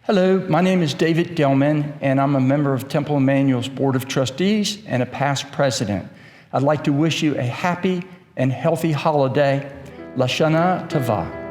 Hello, my name is David Gelman, and I'm a member of Temple Emmanuel's Board of Trustees and a past president. I'd like to wish you a happy and healthy holiday. Lshanah Tovah.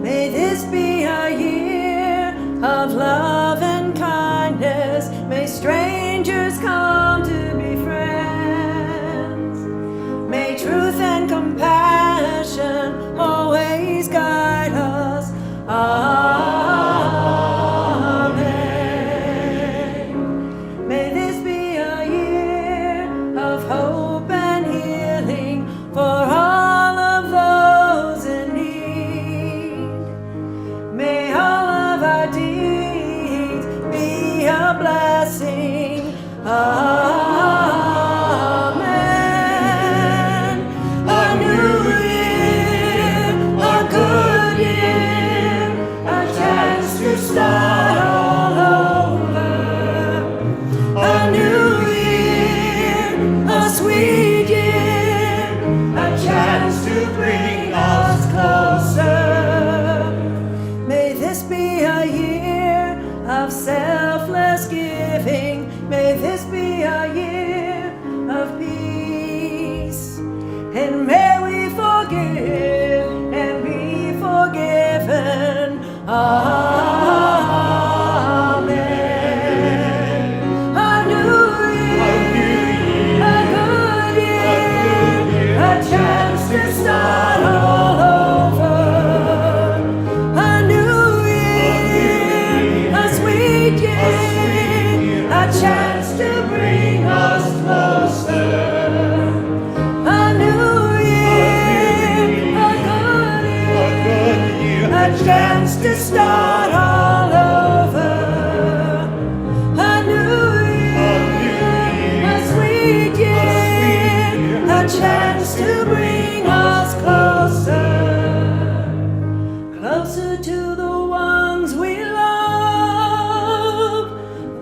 May this be a year of love and kindness. May strangers come to be friends. May truth and compassion always guide us. Amen. May this be a year of hope and healing for all of those in need. May all of our deeds be a blessing. Amen. A new year, a good year, a chance to start all over. A new year, a sweet year, a chance to bring us closer. May this be a year of selfless giving. May this be a year of peace. And may we forgive and be forgiven. Amen. A new year, a good year, a chance to start all over. A new year, a sweet year, a chance to bring us closer. A new year, a good year, a chance to start all over. A new year, a sweet year, a chance to bring us closer. Closer to the ones we love,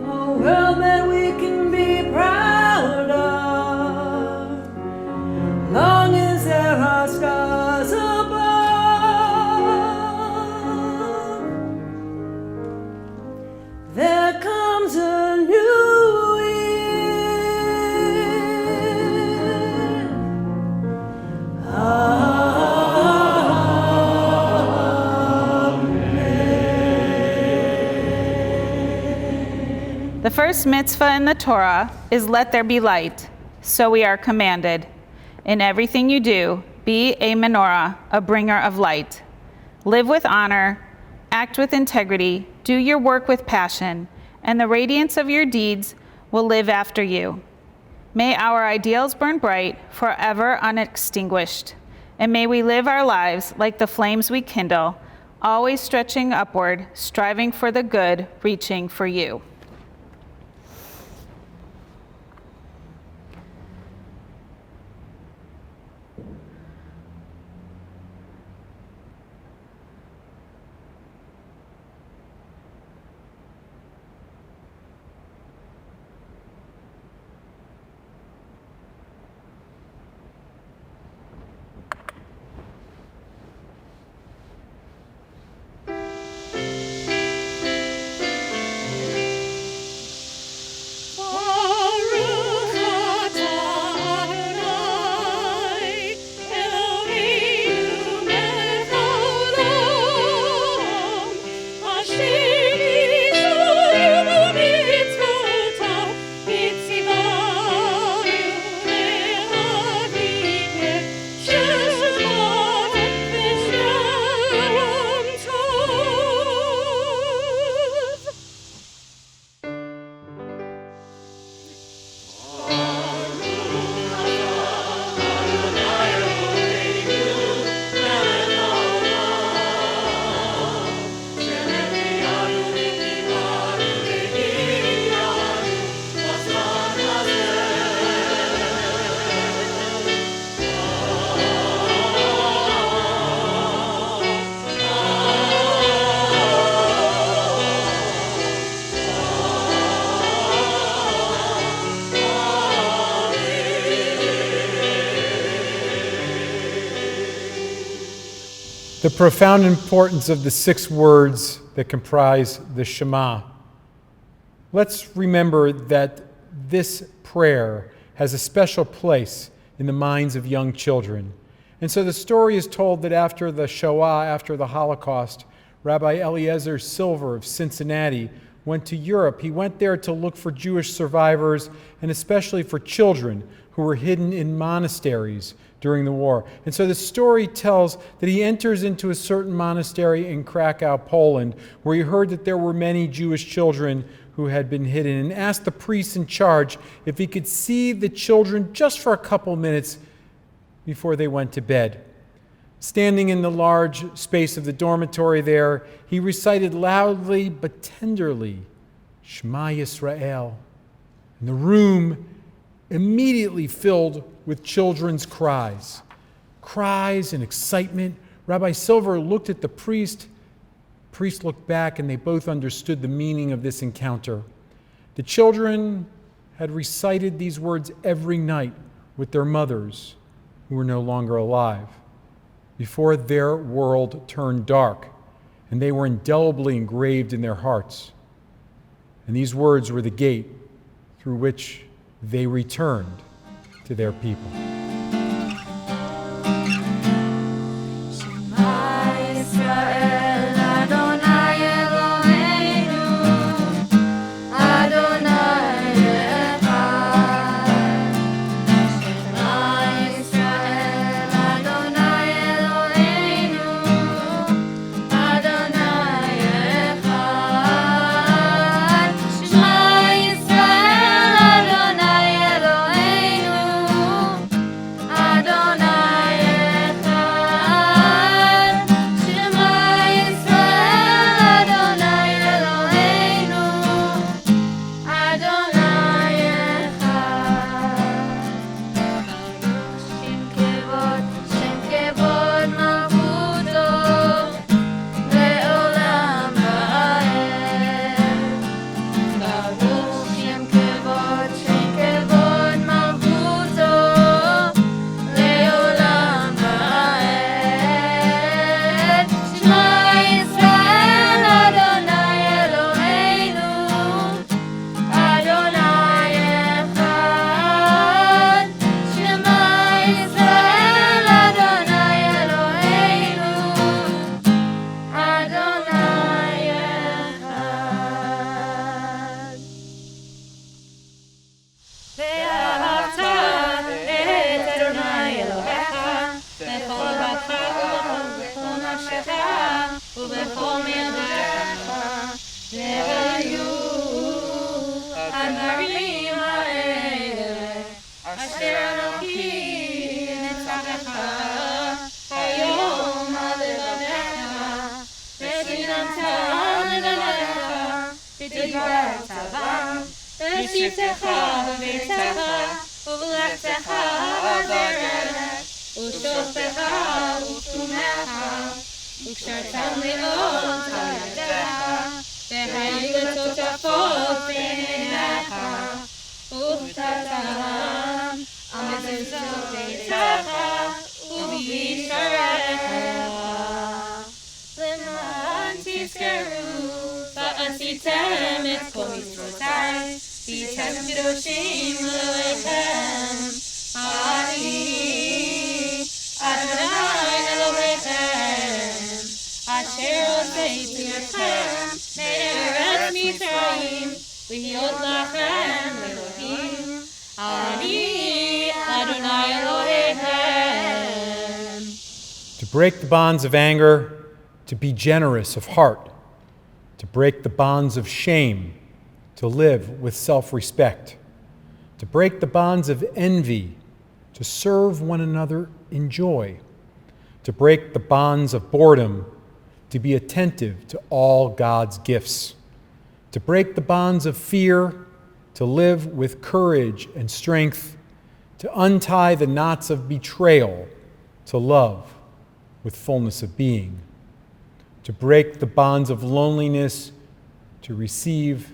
a world that we can be proud of. Long as there are stars above, there comes a new year. The first mitzvah in the Torah is let there be light. So we are commanded. In everything you do, be a menorah, a bringer of light. Live with honor, act with integrity, do your work with passion, and the radiance of your deeds will live after you. May our ideals burn bright, forever unextinguished. And may we live our lives like the flames we kindle, always stretching upward, striving for the good, reaching for you. the profound importance of the 6 words that comprise the Shema. Let's remember that this prayer has a special place in the minds of young children. And so the story is told that after the Shoah, after the Holocaust, Rabbi Eliezer Silver of Cincinnati went to Europe. He went there to look for Jewish survivors and especially for children who were hidden in monasteries during the war. And so the story tells that he enters into a certain monastery in Krakow, Poland, where he heard that there were many Jewish children who had been hidden, and asked the priest in charge if he could see the children just for a couple minutes before they went to bed. Standing in the large space of the dormitory there, he recited loudly but tenderly, Shema Yisrael. And the room immediately filled with children's cries and excitement. Rabbi Silver looked at the priest. The priest looked back, and they both understood the meaning of this encounter. The children had recited these words every night with their mothers, who were no longer alive, before their world turned dark, and they were indelibly engraved in their hearts. And these words were the gate through which they returned to their people. To break the bonds of anger, to be generous of heart, to break the bonds of shame, to live with self-respect, to break the bonds of envy, to serve one another in joy, to break the bonds of boredom, to be attentive to all God's gifts, to break the bonds of fear, to live with courage and strength, to untie the knots of betrayal, to love with fullness of being, to break the bonds of loneliness, to receive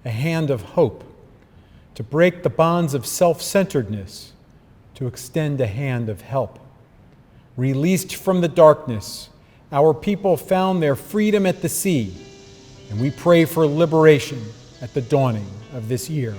a hand of hope, to break the bonds of self-centeredness, to extend a hand of help, released from the darkness our people found their freedom at the sea, and we pray for liberation at the dawning of this year.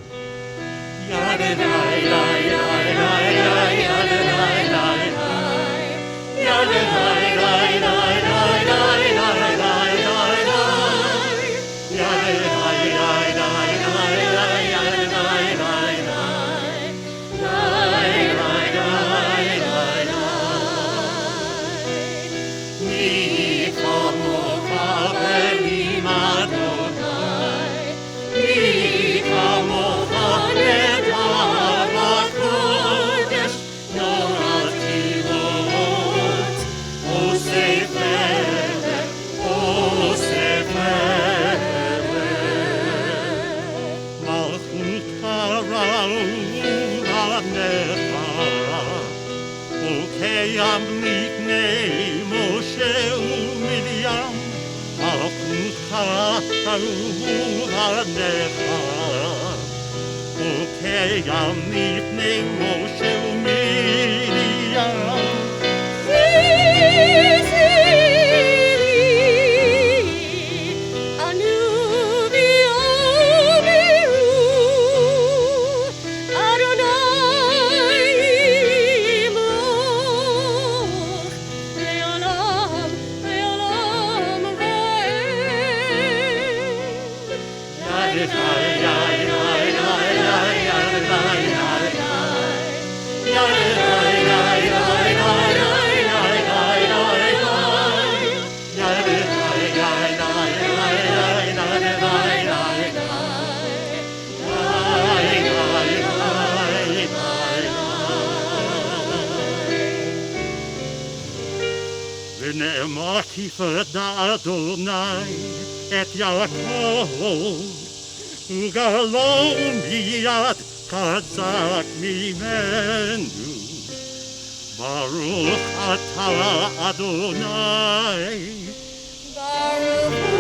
ונאמרתי פדה אדוני את יעקב, וגלו מיד חזק ממנו. ברוך אתה אדוני. ברוך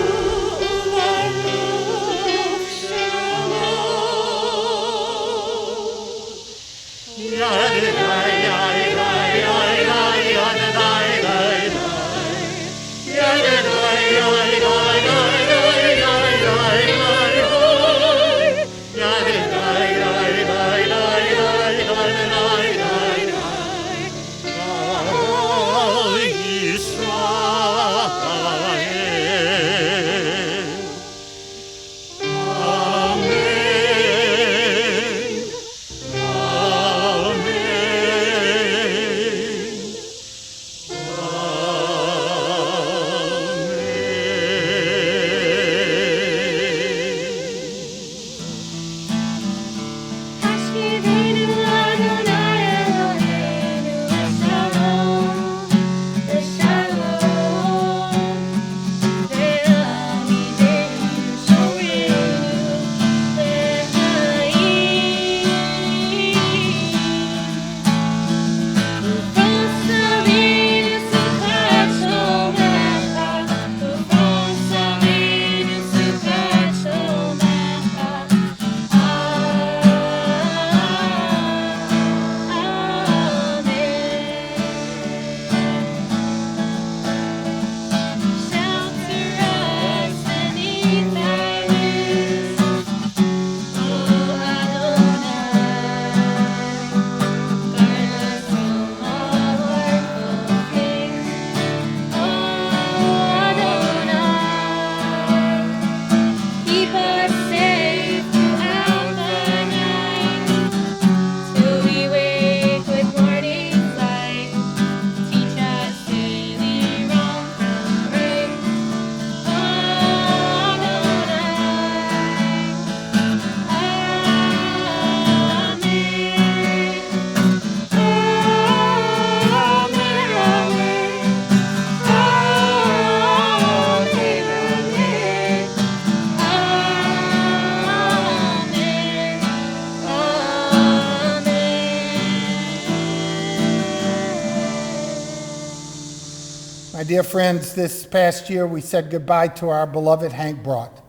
My dear friends, this past year we said goodbye to our beloved Hank Brott.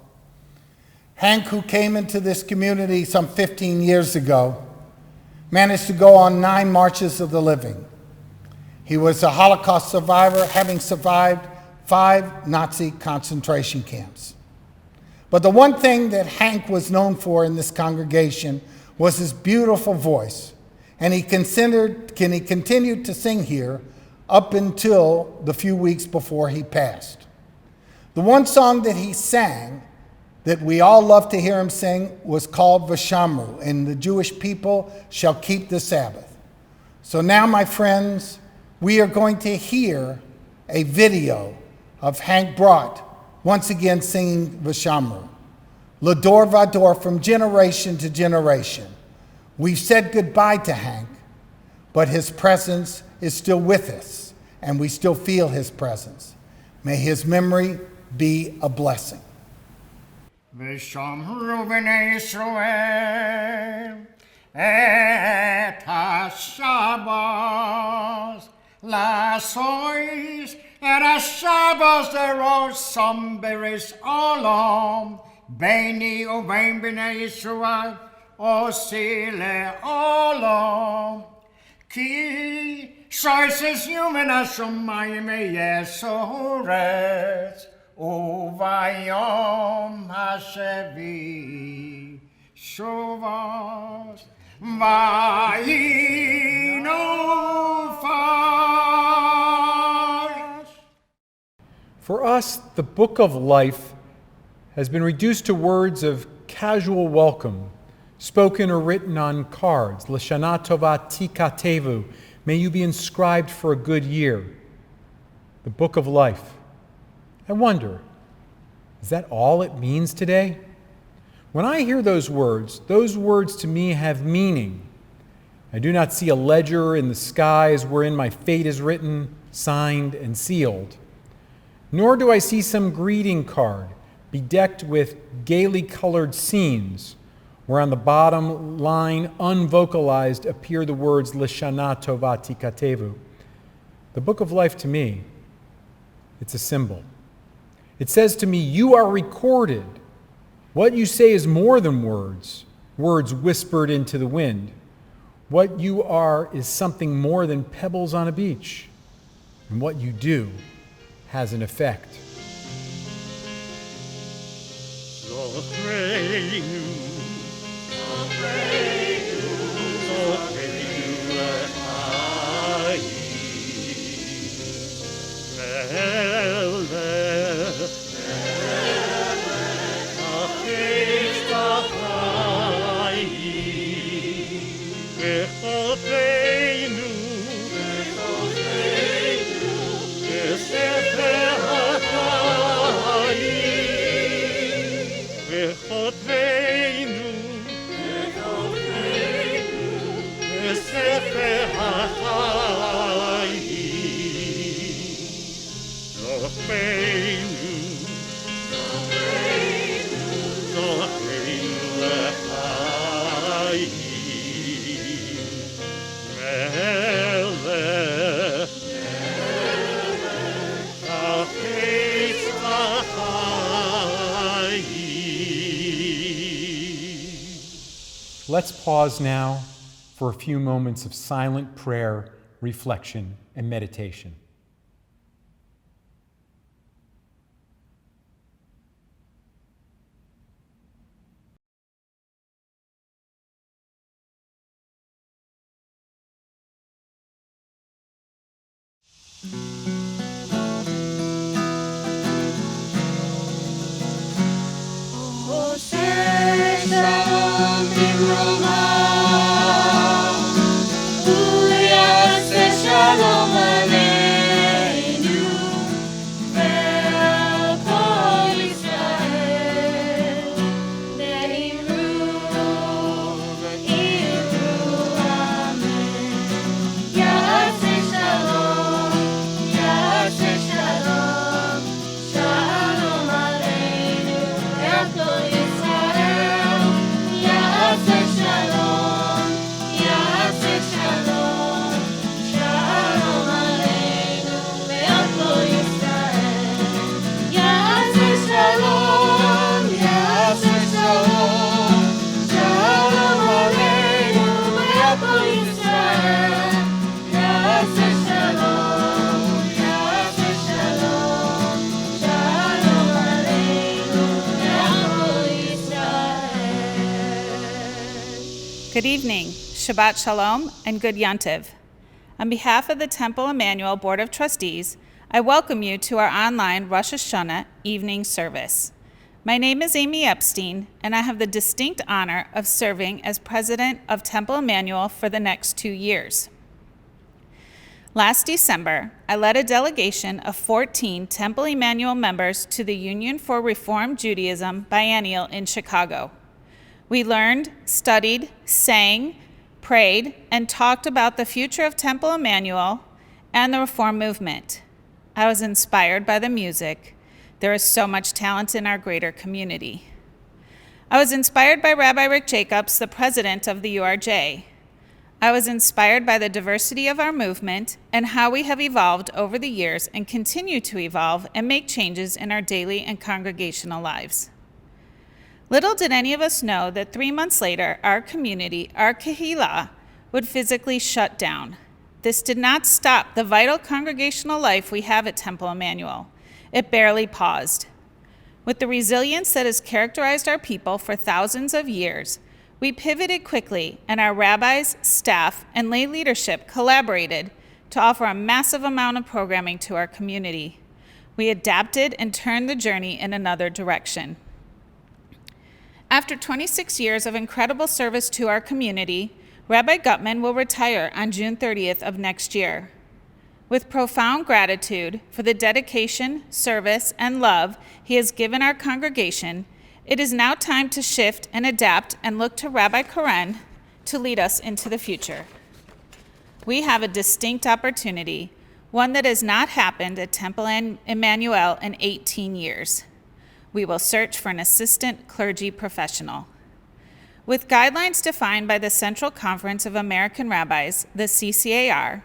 Hank, who came into this community some 15 years ago, managed to go on 9 marches of the living. He was a Holocaust survivor, having survived 5 Nazi concentration camps. But the one thing that Hank was known for in this congregation was his beautiful voice, and he continued to sing here up until the few weeks before he passed. The one song that he sang that we all love to hear him sing was called V'shamru, and the Jewish people shall keep the Sabbath. So now, my friends, we are going to hear a video of Hank Brott once again singing V'shamru. L'dor v'ador, from generation to generation. We've said goodbye to Hank, but his presence is still with us, and we still feel his presence. May his memory be a blessing. ושמרו בני ישראל את השבת לעשות את השבת לראשם בריס עולם ביני ובין בני ישראל עושי לעולם כי שורש יומן השמיים יסורץ וביום השביעי שובס והיינו פרש. For us, the book of life has been reduced to words of casual welcome, spoken or written on cards. Lshanah Tovah tikatevu. May you be inscribed for a good year. The book of life. I wonder, is that all it means today? When I hear those words to me have meaning. I do not see a ledger in the skies wherein my fate is written, signed, and sealed. Nor do I see some greeting card bedecked with gaily colored scenes, where on the bottom line, unvocalized, appear the words Lshanah Tovah tikatevu. The book of life to me, it's a symbol. It says to me, you are recorded. What you say is more than words, words whispered into the wind. What you are is something more than pebbles on a beach. And what you do has an effect. Let's pause now for a few moments of silent prayer, reflection, and meditation. Shalom Aleichem. Good evening, Shabbat Shalom, and Good Yontiv. On behalf of the Temple Emmanuel Board of Trustees, I welcome you to our online Rosh Hashanah evening service. My name is Amy Epstein, and I have the distinct honor of serving as president of Temple Emmanuel for the next 2 years. Last December, I led a delegation of 14 Temple Emmanuel members to the Union for Reform Judaism Biennial in Chicago. We learned, studied, sang, prayed, and talked about the future of Temple Emmanuel and the Reform movement. I was inspired by the music. There is so much talent in our greater community. I was inspired by Rabbi Rick Jacobs, the president of the URJ. I was inspired by the diversity of our movement and how we have evolved over the years and continue to evolve and make changes in our daily and congregational lives. Little did any of us know that 3 months later, our community, our Kehillah, would physically shut down. This did not stop the vital congregational life we have at Temple Emmanuel. It barely paused. With the resilience that has characterized our people for thousands of years, we pivoted quickly, and our rabbis, staff, and lay leadership collaborated to offer a massive amount of programming to our community. We adapted and turned the journey in another direction. After 26 years of incredible service to our community, Rabbi Gutman will retire on June 30th of next year. With profound gratitude for the dedication, service, and love he has given our congregation, it is now time to shift and adapt and look to Rabbi Karen to lead us into the future. We have a distinct opportunity, one that has not happened at Temple Emmanuel in 18 years. We will search for an assistant clergy professional. With guidelines defined by the Central Conference of American Rabbis, the CCAR,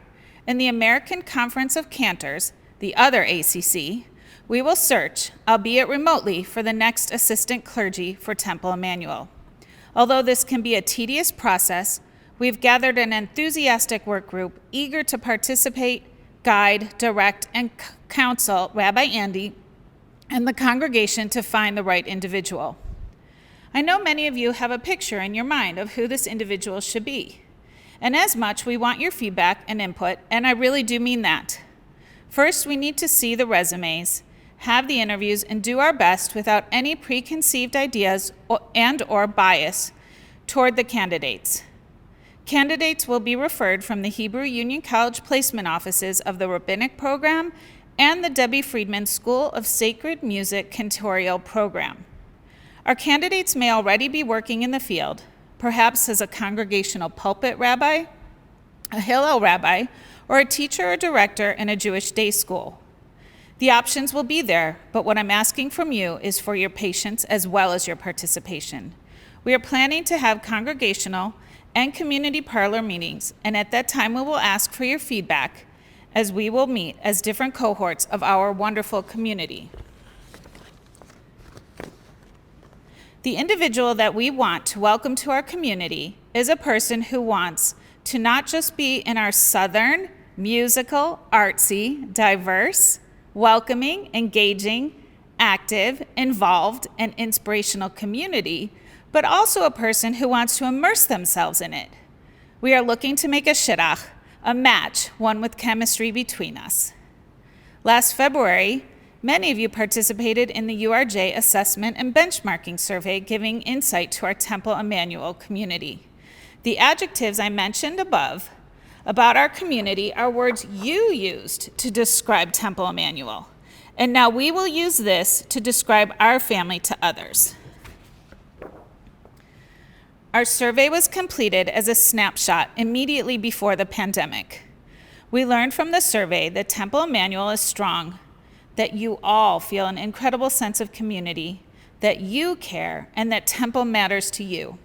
and the American Conference of Cantors, the other ACC, we will search, albeit remotely, for the next assistant clergy for Temple Emmanuel. Although this can be a tedious process, we've gathered an enthusiastic work group eager to participate, guide, direct, and counsel Rabbi Andy and the congregation to find the right individual. I know many of you have a picture in your mind of who this individual should be. And as much, we want your feedback and input, and I really do mean that. First, we need to see the resumes, have the interviews, and do our best without any preconceived ideas and/or bias toward the candidates. Candidates will be referred from the Hebrew Union College placement offices of the Rabbinic Program and the Debbie Friedman School of Sacred Music Cantorial Program. Our candidates may already be working in the field, perhaps as a congregational pulpit rabbi, a Hillel rabbi, or a teacher or director in a Jewish day school. The options will be there, but what I'm asking from you is for your patience as well as your participation. We are planning to have congregational and community parlor meetings, and at that time we will ask for your feedback as we will meet as different cohorts of our wonderful community. The individual that we want to welcome to our community is a person who wants to not just be in our southern, musical, artsy, diverse, welcoming, engaging, active, involved, and inspirational community, but also a person who wants to immerse themselves in it. We are looking to make a shidduch, a match, one with chemistry between us. Last February, many of you participated in the URJ assessment and benchmarking survey, giving insight to our Temple Emmanuel community. The adjectives I mentioned above about our community are words you used to describe Temple Emmanuel, and now we will use this to describe our family to others. Our survey was completed as a snapshot immediately before the pandemic. We learned from the survey that Temple Emmanuel is strong, that you all feel an incredible sense of community, that you care, and that Temple matters to you.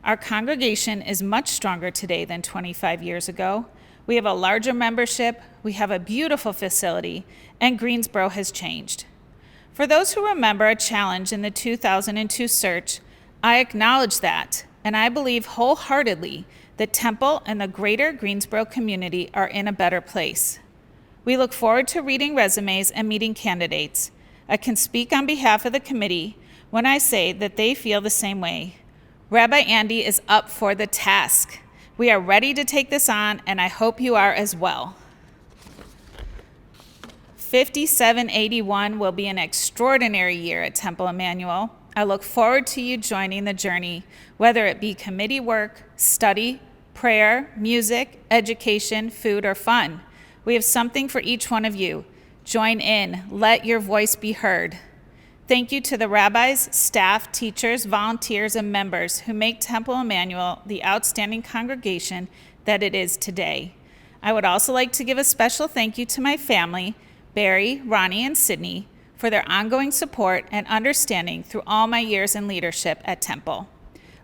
Our congregation is much stronger today than 25 years ago. We have a larger membership, we have a beautiful facility, and Greensboro has changed. For those who remember a challenge in the 2002 search, I acknowledge that, and I believe wholeheartedly that Temple and the greater Greensboro community are in a better place. We look forward to reading resumes and meeting candidates. I can speak on behalf of the committee when I say that they feel the same way. Rabbi Andy is up for the task. We are ready to take this on, and I hope you are as well. 5781 will be an extraordinary year at Temple Emmanuel. I look forward to you joining the journey, whether it be committee work, study, prayer, music, education, food, or fun. We have something for each one of you. Join in. Let your voice be heard. Thank you to the rabbis, staff, teachers, volunteers, and members who make Temple Emmanuel the outstanding congregation that it is today. I would also like to give a special thank you to my family, Barry, Ronnie, and Sydney, for their ongoing support and understanding through all my years in leadership at Temple.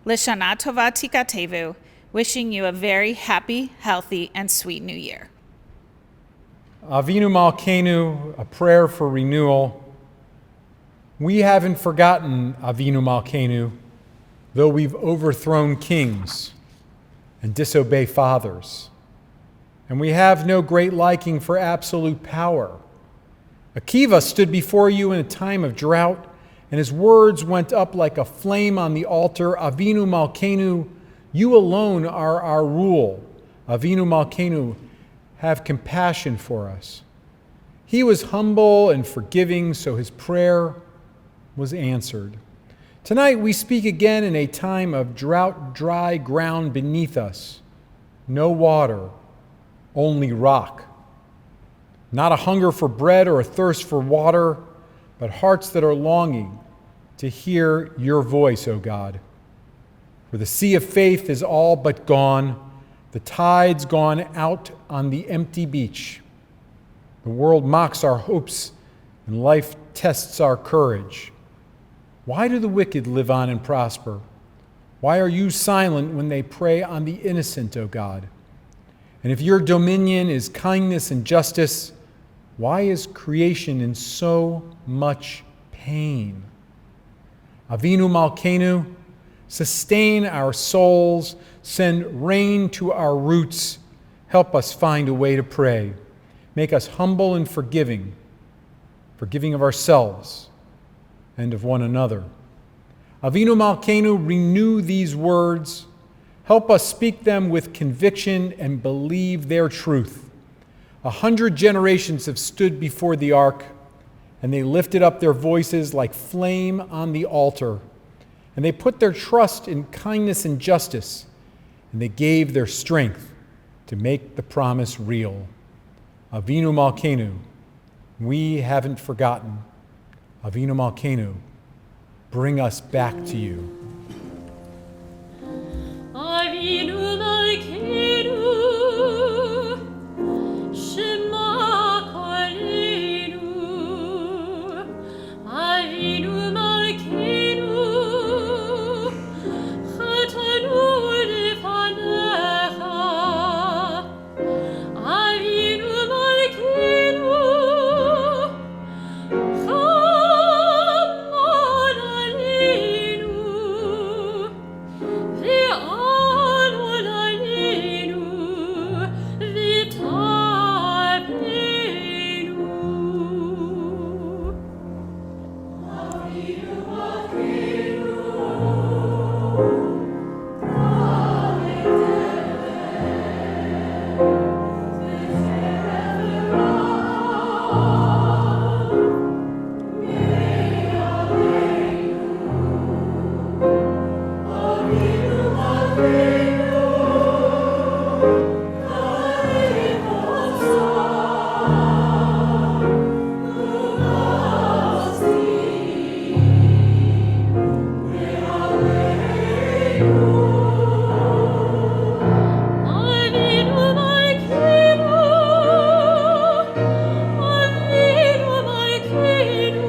Lshanah Tovah Tikatevu, wishing you a very happy, healthy, and sweet new year. Avinu Malkeinu, a prayer for renewal. We haven't forgotten Avinu Malkeinu, though we've overthrown kings and disobey fathers. And we have no great liking for absolute power. Akiva stood before you in a time of drought, and his words went up like a flame on the altar. Avinu Malkeinu, you alone are our rule. Avinu Malkeinu, have compassion for us. He was humble and forgiving, so his prayer was answered. Tonight we speak again in a time of drought, dry ground beneath us. No water, only rock. Not a hunger for bread or a thirst for water, but hearts that are longing to hear your voice, O God. For the sea of faith is all but gone, the tide's gone out on the empty beach. The world mocks our hopes, and life tests our courage. Why do the wicked live on and prosper? Why are you silent when they prey on the innocent, O God? And if your dominion is kindness and justice, why is creation in so much pain? Avinu Malkeinu, sustain our souls, send rain to our roots, help us find a way to pray. Make us humble and forgiving of ourselves and of one another. Avinu Malkeinu, renew these words. Help us speak them with conviction and believe their truth. 100 generations have stood before the ark, and they lifted up their voices like flame on the altar. And they put their trust in kindness and justice, and they gave their strength to make the promise real. Avinu Malkeinu, we haven't forgotten. Avinu Malkeinu, bring us back to you. Avinu Malkeinu, Shema Kolenu, Avinu Malkeinu, Chatanu lefanecha, Avinu Malkeinu, Chamon aleinu, Ve'alon aleinu, V'tavenu. Avinu Malkeinu, Avinu Malkeinu, Avinu Malkeinu,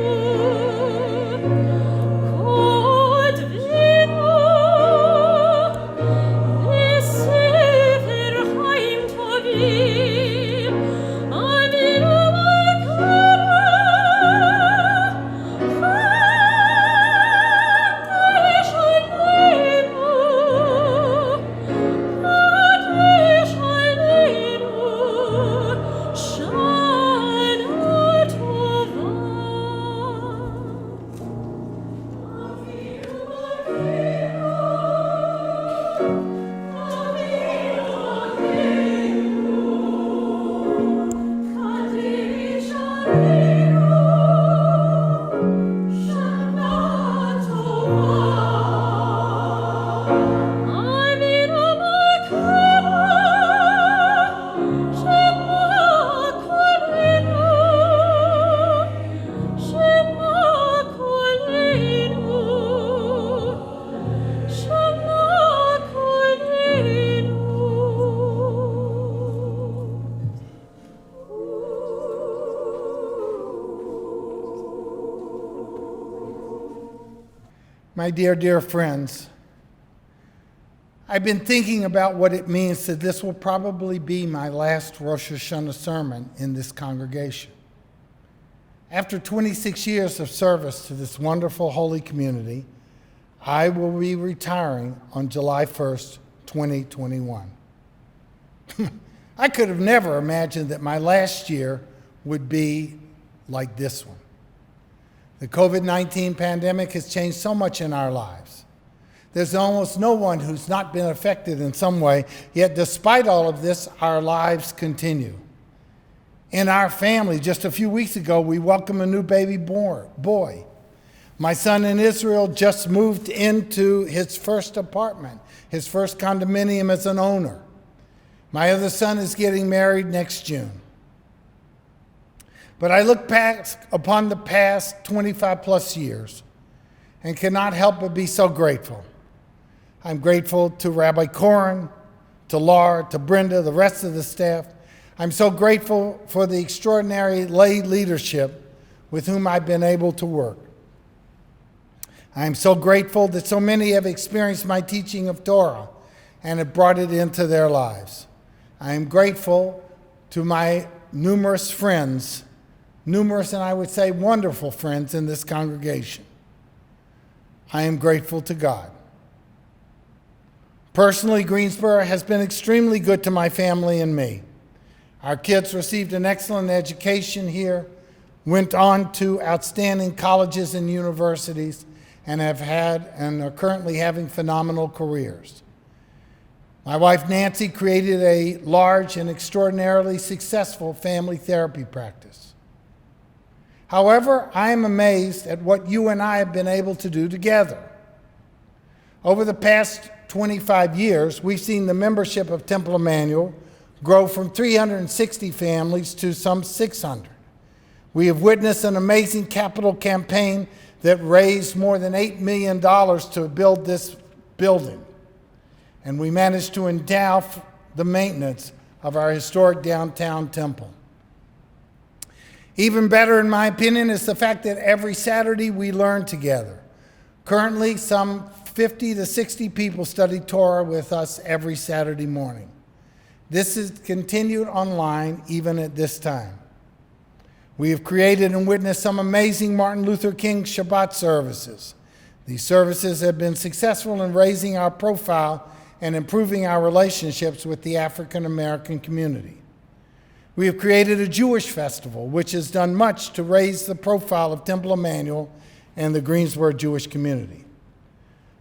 Kodvenu, V'sefer Chaim Tovim, Avinu Malkeinu, Chadesh aleinu, Chadesh aleinu, Shana Tovah. Avinu Malkeinu, My dear friends, I've been thinking about what it means that this will probably be my last Rosh Hashanah sermon in this congregation. After 26 years of service to this wonderful holy community, I will be retiring on July 1st, 2021. I could have never imagined that my last year would be like this one. The COVID-19 pandemic has changed so much in our lives. There's almost no one who's not been affected in some way, yet despite all of this, our lives continue. In our family, just a few weeks ago, we welcomed a new baby boy. My son in Israel just moved into his first apartment, his first condominium as an owner. My other son is getting married next June. But I look back upon the past 25 plus years and cannot help but be so grateful. I'm grateful to Rabbi Koren, to Laura, to Brenda, the rest of the staff. I'm so grateful for the extraordinary lay leadership with whom I've been able to work. I'm so grateful that so many have experienced my teaching of Torah and have brought it into their lives. I am grateful to my numerous friends, numerous and I would say wonderful friends in this congregation. I am grateful to God. Personally, Greensboro has been extremely good to my family and me. Our kids received an excellent education here, went on to outstanding colleges and universities, and have had and are currently having phenomenal careers. My wife Nancy created a large and extraordinarily successful family therapy practice. However, I am amazed at what you and I have been able to do together. Over the past 25 years, we've seen the membership of Temple Emmanuel grow from 360 families to some 600. We have witnessed an amazing capital campaign that raised more than $8 million to build this building. And we managed to endow the maintenance of our historic downtown temple. Even better, in my opinion, is the fact that every Saturday we learn together. Currently, some 50 to 60 people study Torah with us every Saturday morning. This is continued online even at this time. We have created and witnessed some amazing Martin Luther King Shabbat services. These services have been successful in raising our profile and improving our relationships with the African American community. We have created a Jewish festival, which has done much to raise the profile of Temple Emmanuel and the Greensboro Jewish community.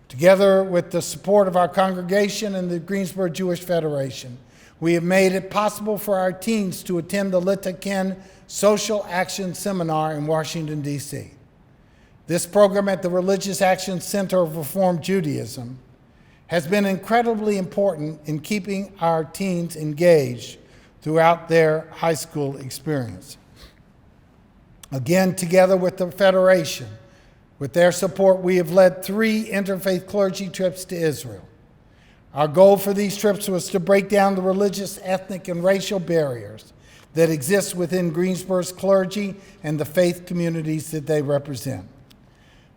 Together with the support of our congregation and the Greensboro Jewish Federation, we have made it possible for our teens to attend the Litaken Social Action Seminar in Washington, D.C. This program at the Religious Action Center of Reform Judaism has been incredibly important in keeping our teens engaged throughout their high school experience. Again, together with the Federation, with their support, we have led 3 interfaith clergy trips to Israel. Our goal for these trips was to break down the religious, ethnic, and racial barriers that exist within Greensboro's clergy and the faith communities that they represent.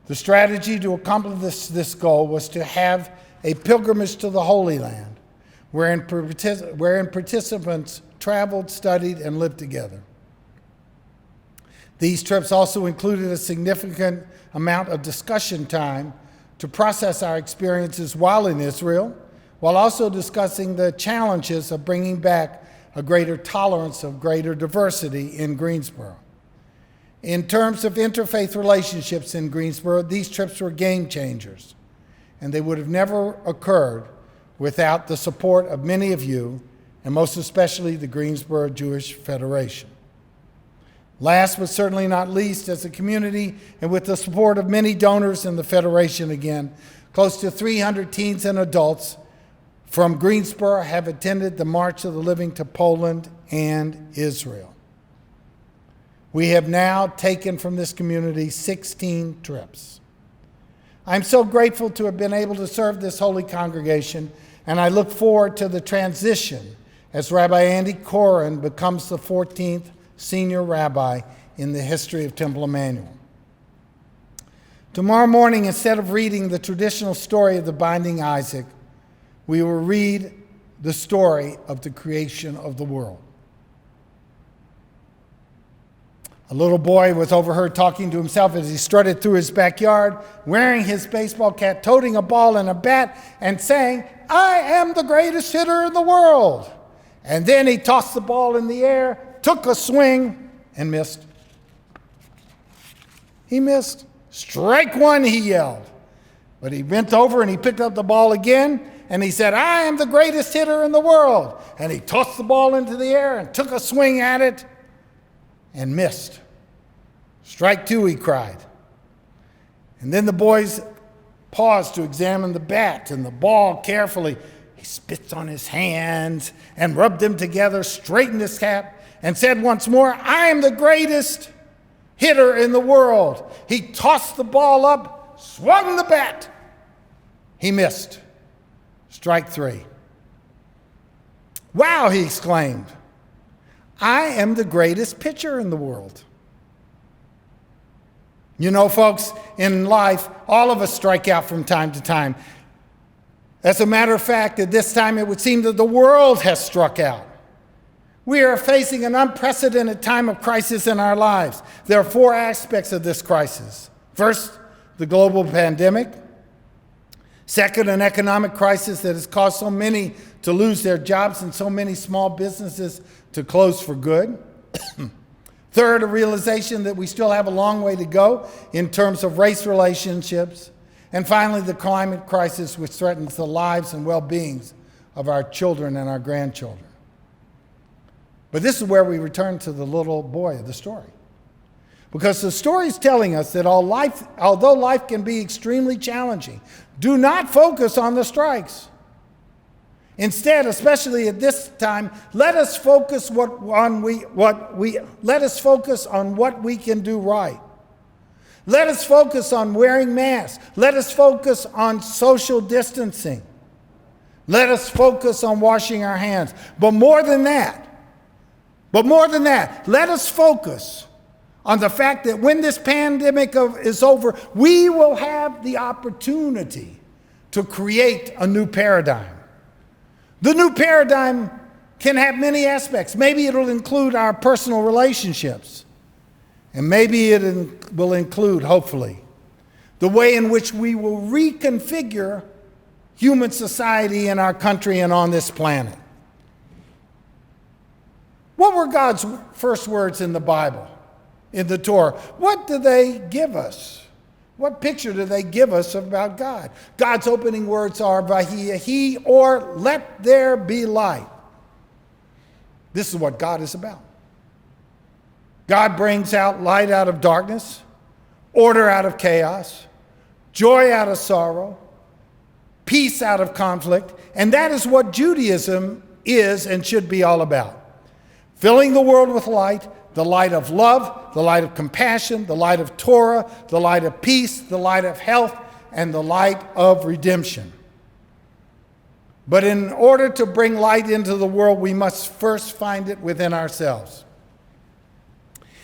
The strategy to accomplish this goal was to have a pilgrimage to the Holy Land, wherein participants traveled, studied, and lived together. These trips also included a significant amount of discussion time to process our experiences while in Israel, while also discussing the challenges of bringing back a greater tolerance of greater diversity in Greensboro. In terms of interfaith relationships in Greensboro, these trips were game changers, and they would have never occurred without the support of many of you, and most especially the Greensboro Jewish Federation. Last but certainly not least, as a community and with the support of many donors in the Federation again, close to 300 teens and adults from Greensboro have attended the March of the Living to Poland and Israel. We have now taken from this community 16 trips. I'm so grateful to have been able to serve this holy congregation, and I look forward to the transition as Rabbi Andy Koren becomes the 14th senior rabbi in the history of Temple Emmanuel. Tomorrow morning, instead of reading the traditional story of the binding Isaac, we will read the story of the creation of the world. A little boy was overheard talking to himself as he strutted through his backyard, wearing his baseball cap, toting a ball and a bat, and saying, "I am the greatest hitter in the world." And then he tossed the ball in the air, took a swing, and missed. He missed. "Strike one," he yelled. But he bent over and he picked up the ball again, and he said, "I am the greatest hitter in the world." And he tossed the ball into the air and took a swing at it and missed. "Strike two," he cried. And then the boys paused to examine the bat and the ball carefully. He spit on his hands and rubbed them together, straightened his cap, and said once more, "I am the greatest hitter in the world." He tossed the ball up, swung the bat. He missed. Strike three. "Wow," he exclaimed. "I am the greatest pitcher in the world." You know, folks, in life, all of us strike out from time to time. As a matter of fact, at this time, it would seem that the world has struck out. We are facing an unprecedented time of crisis in our lives. There are four aspects of this crisis. First, the global pandemic. Second, an economic crisis that has caused so many to lose their jobs and so many small businesses to close for good. Third, a realization that we still have a long way to go in terms of race relationships. And finally, the climate crisis, which threatens the lives and well-beings of our children and our grandchildren. But this is where we return to the little boy of the story. Because the story is telling us that although life can be extremely challenging, do not focus on the strikes. Instead, especially at this time, let us focus on what we can do right. Let us focus on wearing masks. Let us focus on social distancing. Let us focus on washing our hands. But more than that, let us focus on the fact that when this pandemic is over, we will have the opportunity to create a new paradigm. The new paradigm can have many aspects. Maybe it'll include our personal relationships. And maybe it will include, hopefully, the way in which we will reconfigure human society in our country and on this planet. What were God's first words in the Bible, in the Torah? What do they give us? What picture do they give us about God? God's opening words are Vahiyahi, or let there be light. This is what God is about. God brings out light out of darkness, order out of chaos, joy out of sorrow, peace out of conflict, and that is what Judaism is and should be all about. Filling the world with light, the light of love, the light of compassion, the light of Torah, the light of peace, the light of health, and the light of redemption. But in order to bring light into the world, we must first find it within ourselves.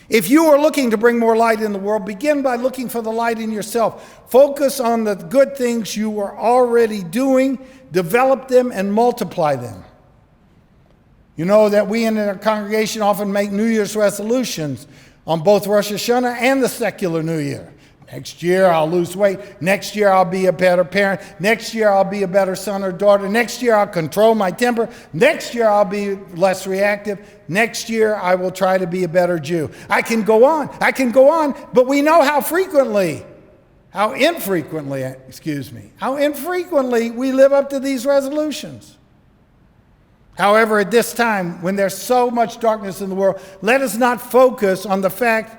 If you are looking to bring more light in the world, begin by looking for the light in yourself. Focus on the good things you are already doing, develop them, and multiply them. You know that we in our congregation often make New Year's resolutions on both Rosh Hashanah and the secular New Year. Next year I'll lose weight. Next year I'll be a better parent. Next year I'll be a better son or daughter. Next year I'll control my temper. Next year I'll be less reactive. Next year I will try to be a better Jew. I can go on, but we know how infrequently we live up to these resolutions. However, at this time, when there's so much darkness in the world, let us not focus on the fact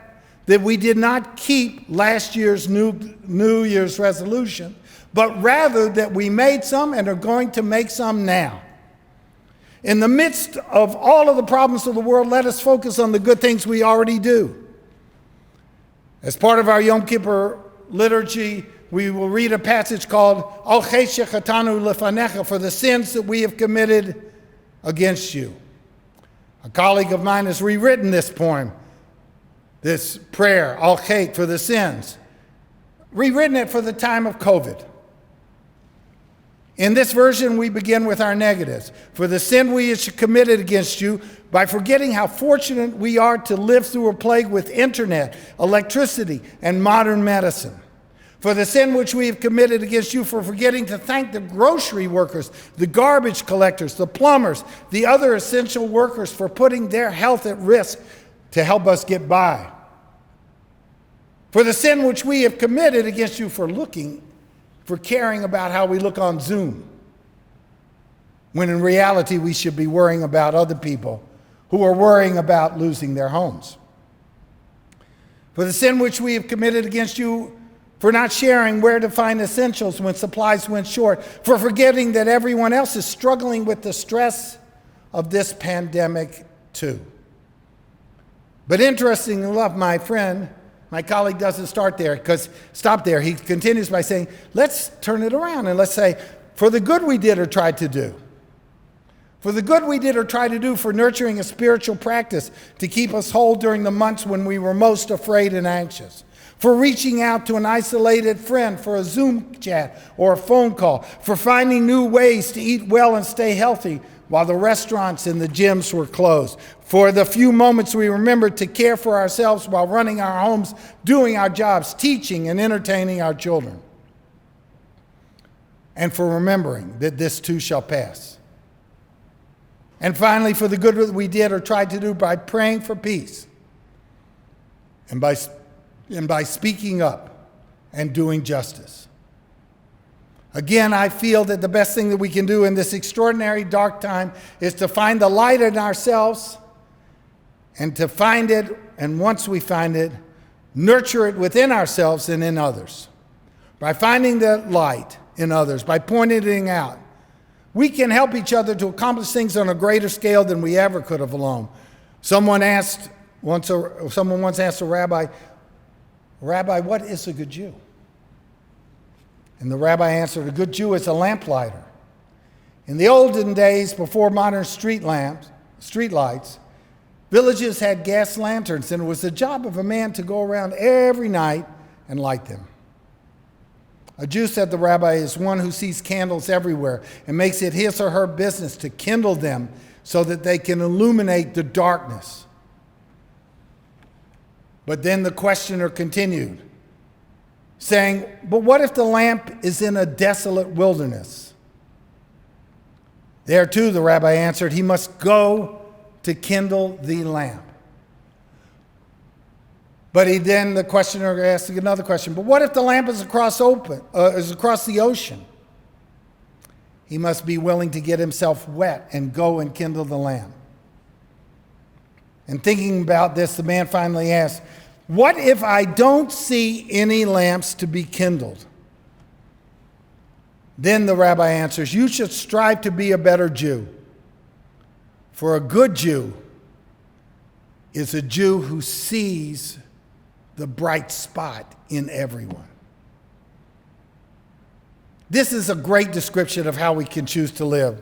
that we did not keep last year's New Year's resolution, but rather that we made some and are going to make some now. In the midst of all of the problems of the world, let us focus on the good things we already do. As part of our Yom Kippur liturgy, we will read a passage called Al Chet Shechatanu Lefanecha, for the sins that we have committed against you. A colleague of mine has rewritten this poem, this prayer, Al Chet, for the sins, rewritten it for the time of COVID. In this version, we begin with our negatives. For the sin we have committed against you, by forgetting how fortunate we are to live through a plague with internet, electricity, and modern medicine. For the sin which we have committed against you for forgetting to thank the grocery workers, the garbage collectors, the plumbers, the other essential workers for putting their health at risk to help us get by. For the sin which we have committed against you for caring about how we look on Zoom, when in reality we should be worrying about other people who are worrying about losing their homes. For the sin which we have committed against you for not sharing where to find essentials when supplies went short, for forgetting that everyone else is struggling with the stress of this pandemic too. But interestingly enough, my colleague doesn't stop there. He continues by saying, let's turn it around and let's say, for the good we did or tried to do. For the good we did or tried to do for nurturing a spiritual practice to keep us whole during the months when we were most afraid and anxious. For reaching out to an isolated friend for a Zoom chat or a phone call. For finding new ways to eat well and stay healthy while the restaurants and the gyms were closed. For the few moments we remembered to care for ourselves while running our homes, doing our jobs, teaching and entertaining our children. And for remembering that this too shall pass. And finally, for the good that we did or tried to do by praying for peace and by speaking up and doing justice. Again, I feel that the best thing that we can do in this extraordinary dark time is to find the light in ourselves and to find it, and once we find it, nurture it within ourselves and in others. By finding the light in others, by pointing it out, we can help each other to accomplish things on a greater scale than we ever could have alone. Someone once asked a rabbi, "Rabbi, what is a good Jew?" And the rabbi answered, "A good Jew is a lamplighter." In the olden days, before modern street lights, villages had gas lanterns, and it was the job of a man to go around every night and light them. A Jew, said the rabbi, is one who sees candles everywhere and makes it his or her business to kindle them so that they can illuminate the darkness. But then the questioner continued, saying, "But what if the lamp is in a desolate wilderness?" There too, the rabbi answered, he must go to kindle the lamp. But the questioner asked another question. But what if the lamp is across the ocean? He must be willing to get himself wet and go and kindle the lamp. And thinking about this, the man finally asked, "What if I don't see any lamps to be kindled?" Then the rabbi answers, "You should strive to be a better Jew. For a good Jew is a Jew who sees the bright spot in everyone." This is a great description of how we can choose to live.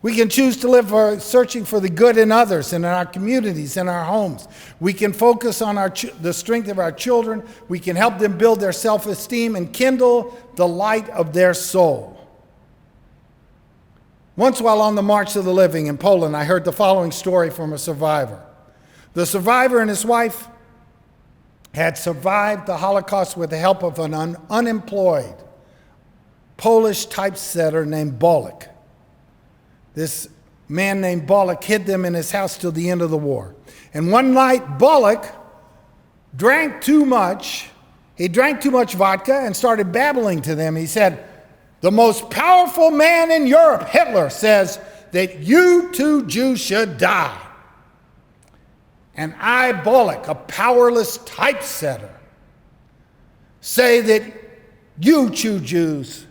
We can choose to live searching for the good in others and in our communities and our homes. We can focus on the strength of our children. We can help them build their self-esteem and kindle the light of their soul. Once while on the March of the Living in Poland, I heard the following story from a survivor. The survivor and his wife had survived the Holocaust with the help of an unemployed Polish typesetter named Bolek. This man named Bolek hid them in his house till the end of the war. And one night, Bolek drank too much. He drank too much vodka and started babbling to them. He said, "The most powerful man in Europe, Hitler, says that you two Jews should die. And I, Bolek, a powerless typesetter, say that you two Jews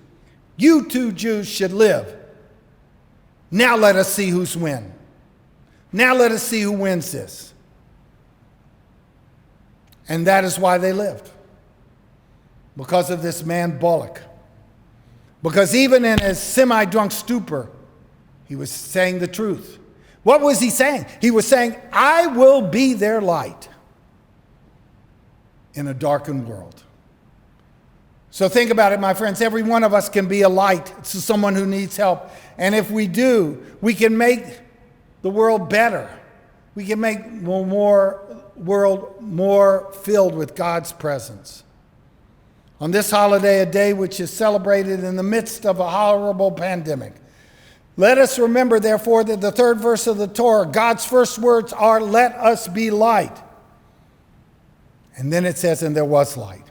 should live. Now let us see who's win. Now let us see who wins this." And that is why they lived. Because of this man, Bolek. Because even in his semi-drunk stupor, he was saying the truth. What was he saying? He was saying, "I will be their light in a darkened world." So think about it, my friends. Every one of us can be a light to someone who needs help. And if we do, we can make the world better. We can make the world more filled with God's presence. On this holiday, a day which is celebrated in the midst of a horrible pandemic, let us remember, therefore, that the third verse of the Torah, God's first words are, "Let us be light." And then it says, "And there was light."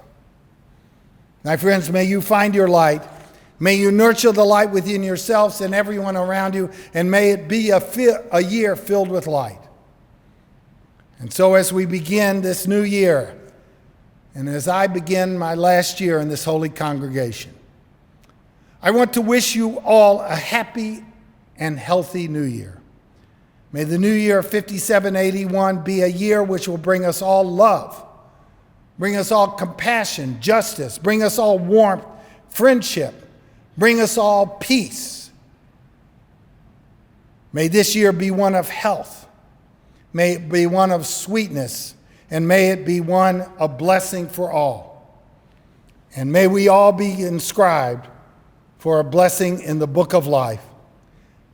My friends, may you find your light. May you nurture the light within yourselves and everyone around you, and may it be a year filled with light. And so as we begin this new year, and as I begin my last year in this holy congregation, I want to wish you all a happy and healthy new year. May the new year of 5781 be a year which will bring us all love, bring us all compassion, justice, bring us all warmth, friendship, bring us all peace. May this year be one of health. May it be one of sweetness, and may it be one of blessing for all. And may we all be inscribed for a blessing in the book of life.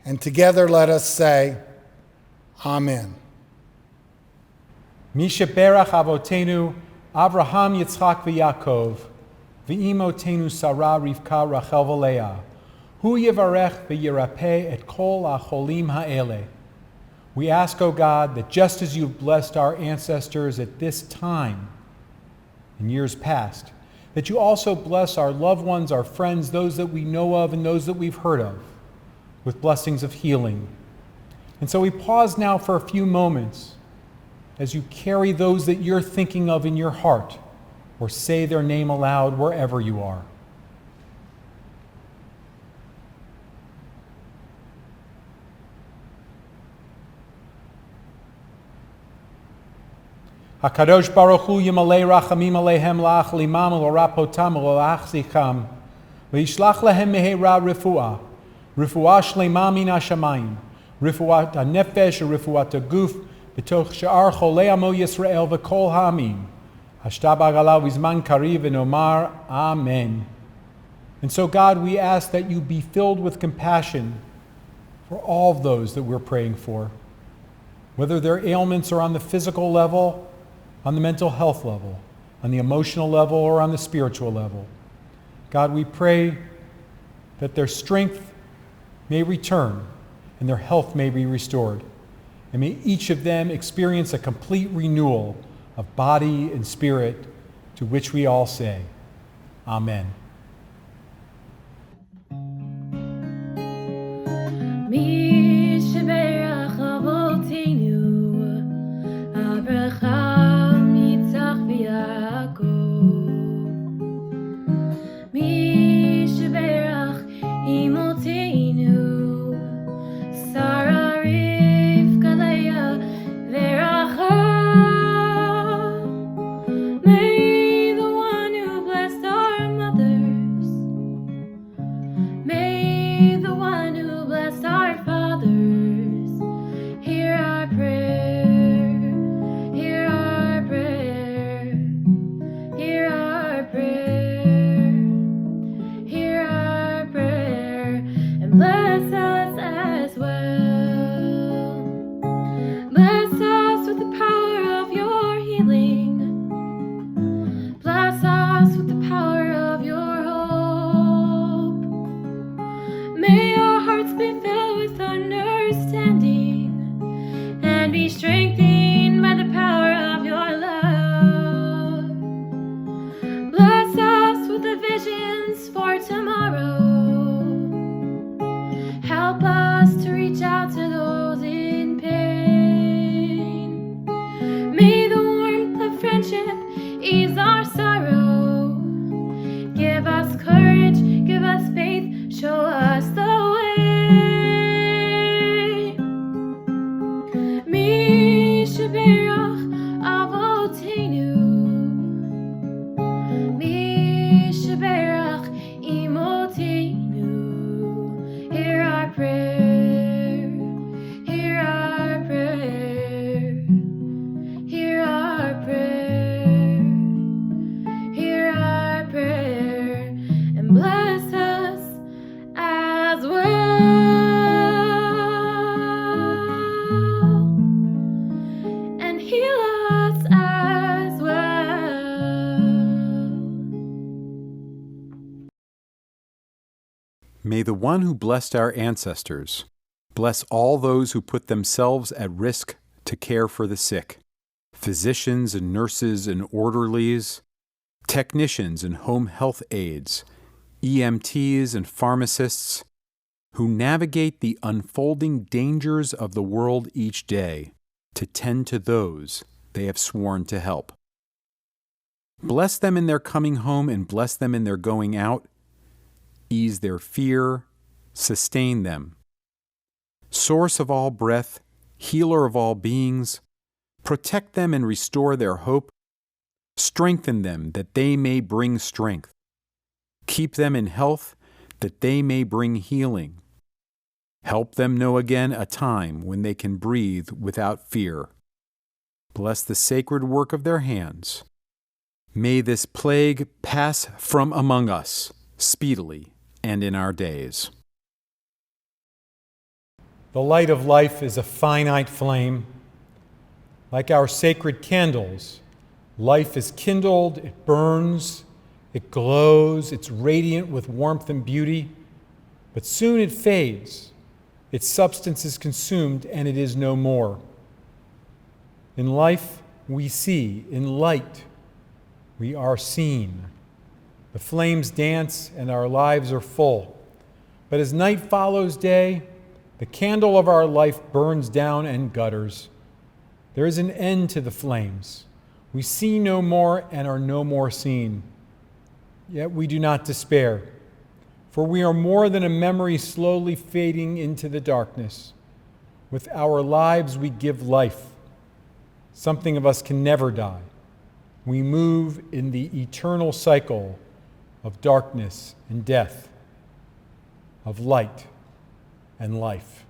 And together let us say, Amen. Misha Berach Avotenu, Avraham, Yitzchak, v'Yakov, v'imotenu Sarah, Rivka, Rachel, v'Leah, Hu yivarech v'yirapeh et kol ha'cholim ha'ele. We ask, O God, that just as you've blessed our ancestors at this time, in years past, that you also bless our loved ones, our friends, those that we know of and those that we've heard of, with blessings of healing. And so we pause now for a few moments as you carry those that you're thinking of in your heart, or say their name aloud wherever you are. HaKadosh Baruch Hu Yimalei Rachamim Aleihem La'ach Limam L'Rapotam L'Achzicham V'Yishlach Lehem Mehera Refuah Shlema Min HaShamayim Refuat HaNefesh Refuat HaGuf B'toch Sha'ar Cholei Amo Yisrael V'Kol Ha'amim Hashta B'Gala V'Zman Kariv V'Nomar Amen. And so, God, we ask that you be filled with compassion for all of those that we're praying for, whether their ailments are on the physical level, on the mental health level, on the emotional level, or on the spiritual level. God, we pray that their strength may return and their health may be restored. And may each of them experience a complete renewal of body and spirit, to which we all say, Amen. Misha Berachot Abraham, Yitzchak, v'Yakov. Misha Berach Imotenu, Sarah, Rivka, Leah, v'Rachel. May the one who blessed our mothers, may the one who blessed our fathers, hear our prayer, hear our prayer, hear our prayer, hear our prayer, and bless us as well. Bless us with the power of your healing. Bless us with the power of your hope. May our hearts be filled with understanding and be strengthened by the power of your love. Bless us with the visions for tomorrow. Help us to reach out to those in pain. May the warmth of friendship ease our sorrow. Give us courage, give us faith, show us the way. Misha Berach Avotenu, Misha Berach Imotenu. Hear our prayer, hear our prayer, hear our prayer, hear our prayer, May the one who blessed our ancestors bless all those who put themselves at risk to care for the sick, physicians and nurses and orderlies, technicians and home health aides, EMTs and pharmacists, who navigate the unfolding dangers of the world each day to tend to those they have sworn to help. Bless them in their coming home and bless them in their going out. Ease their fear, sustain them. Source of all breath, healer of all beings, protect them and restore their hope. Strengthen them that they may bring strength. Keep them in health that they may bring healing. Help them know again a time when they can breathe without fear. Bless the sacred work of their hands. May this plague pass from among us speedily and in our days. The light of life is a finite flame. Like our sacred candles, life is kindled, it burns, it glows, it's radiant with warmth and beauty, but soon it fades. Its substance is consumed and it is no more. In life, we see. In light, we are seen. The flames dance and our lives are full. But as night follows day, the candle of our life burns down and gutters. There is an end to the flames. We see no more and are no more seen. Yet we do not despair, for we are more than a memory slowly fading into the darkness. With our lives we give life. Something of us can never die. We move in the eternal cycle of darkness and death, of light and life.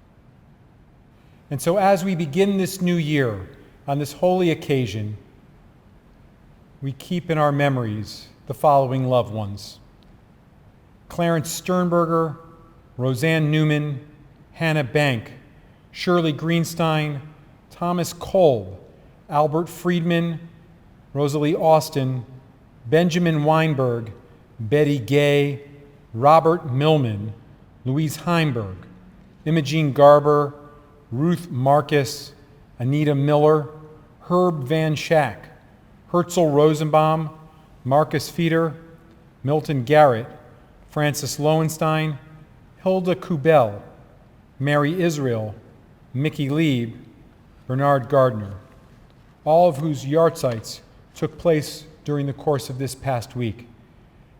And so as we begin this new year, on this holy occasion, we keep in our memories the following loved ones: Clarence Sternberger, Roseanne Newman, Hannah Bank, Shirley Greenstein, Thomas Kolb, Albert Friedman, Rosalie Austin, Benjamin Weinberg, Betty Gay, Robert Millman, Louise Heimberg, Imogene Garber, Ruth Marcus, Anita Miller, Herb Van Schack, Herzl Rosenbaum, Marcus Feeder, Milton Garrett, Francis Lowenstein, Hilda Kubel, Mary Israel, Mickey Lieb, Bernard Gardner, all of whose yahrzeits took place during the course of this past week.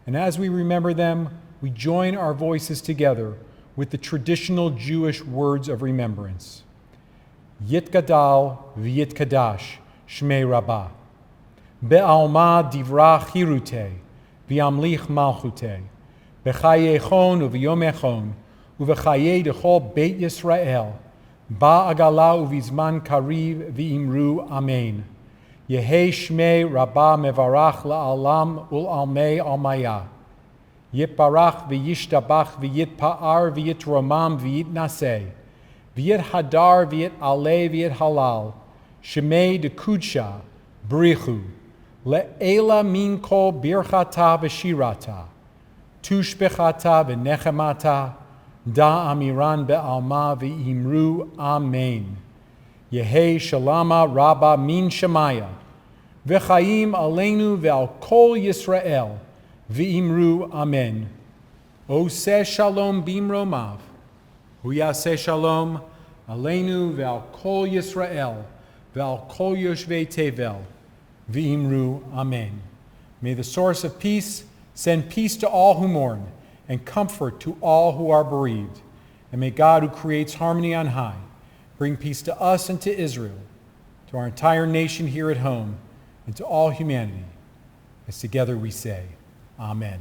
And as we remember them, we join our voices together with the traditional Jewish words of remembrance. Yitgadal v'yitkadash Shmei Rabbah. Be'alma divra chirute v'yamlich malchute. B'chayechon u'v'yomechon u'v'chaye dechol Beit Yisrael. Ba'agala u'vizman kariv v'imru amen. Yehei Shmei Rabbah mevarach la'alam ul'almei almaya. Yitbarach v'yishtabach v'yitpa'ar v'yitromam v'yitnaseh. V'yit hadar v'yit ale v'yit halal. Shemei de kudsha brichu. Le'ela min kol birchata v'shirata. Tushbechata v'nechemata. Da amiran be'alma v'imru amen. Yehei shalama rabba min shemaya. V'chaim aleinu ve'al kol Yisrael. V'imru amen. Oseh shalom bimromav. Huyaseh shalom aleinu ve'al kol Yisrael. Ve'al kol yoshvei tevel. V'imru amen. May the source of peace send peace to all who mourn and comfort to all who are bereaved. And may God, who creates harmony on high, bring peace to us and to Israel, to our entire nation here at home, and to all humanity. As together we say, Amen.